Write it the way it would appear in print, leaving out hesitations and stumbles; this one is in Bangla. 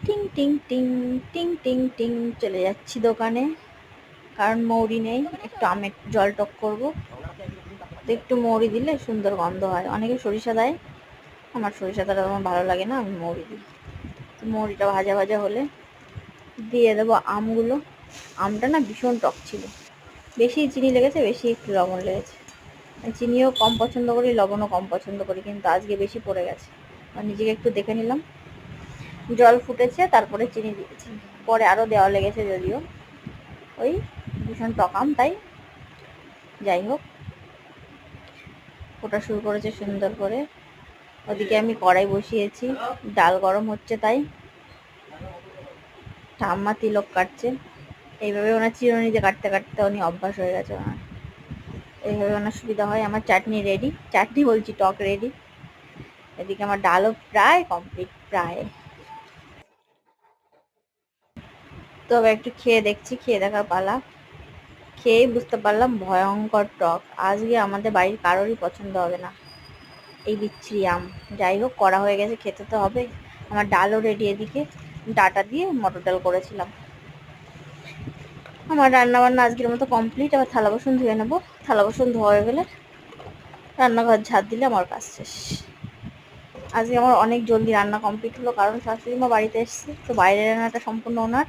টিং টিং টিং টিং টিং টিং চলে যাচ্ছি দোকানে, কারণ মৌরি নেই। একটু আমের জল টক করবো, তো একটু মৌরি দিলে সুন্দর গন্ধ হয়। অনেকে সরিষা দেয়, আমার সরিষা দ্বারা আমার ভালো লাগে না, আমি মৌরি দিই। তো মৌরিটা ভাজা ভাজা হলে দিয়ে দেবো আমগুলো। আমটা না ভীষণ টক ছিল, বেশি চিনি লেগেছে, বেশি একটু লবণ লেগেছে। চিনিও কম পছন্দ করি, লবণও কম পছন্দ করি, কিন্তু আজকে বেশি পড়ে গেছে। নিজেকে একটু দেখে নিলাম, জল ফুটেছে, তারপরে চিনি দিয়েছি, পরে আরও দেওয়া লেগেছে যদিও, ওই ভীষণ টক আম, তাই যাই হোক ফোটা শুরু করেছে সুন্দর করে। ওদিকে আমি কড়াই বসিয়েছি, ডাল গরম হচ্ছে, তাই ঠাম্মা তিলক কাটছে। এইভাবে ওনার চিরুনিতে কাটতে কাটতে উনি অভ্যাস হয়ে গেছে ওনার, এইভাবে ওনার সুবিধা হয়। আমার চাটনি রেডি, চাটনি বলছি টক রেডি। এদিকে আমার ডালও প্রায় কমপ্লিট, প্রায়। তবে একটু খেয়ে দেখছি, খেয়ে দেখার পালা। খেয়েই বুঝতে পারলাম ভয়ঙ্কর টক। আজকে আমাদের বাড়ির কারোরই পছন্দ হবে না এই বিচ্ছিরি আম। যাই হোক, করা হয়ে গেছে, খেতে তো হবে। আমার ডালও রেডি, এদিকে ডাটা দিয়ে মটর ডাল করেছিলাম। আমার রান্না বান্না আজকের মতো কমপ্লিট। আবার থালা বাসন ধুয়ে নেবো, থালা বাসন ধোয়া হয়ে গেলে রান্নাঘর ঝাড় দিলে আমার কাজ শেষ। আজকে আমার অনেক জলদি রান্না কমপ্লিট হলো, কারণ শাশুড়ি মা বাড়িতে এসছে, তো বাইরের রান্নাটা সম্পূর্ণ ওনার।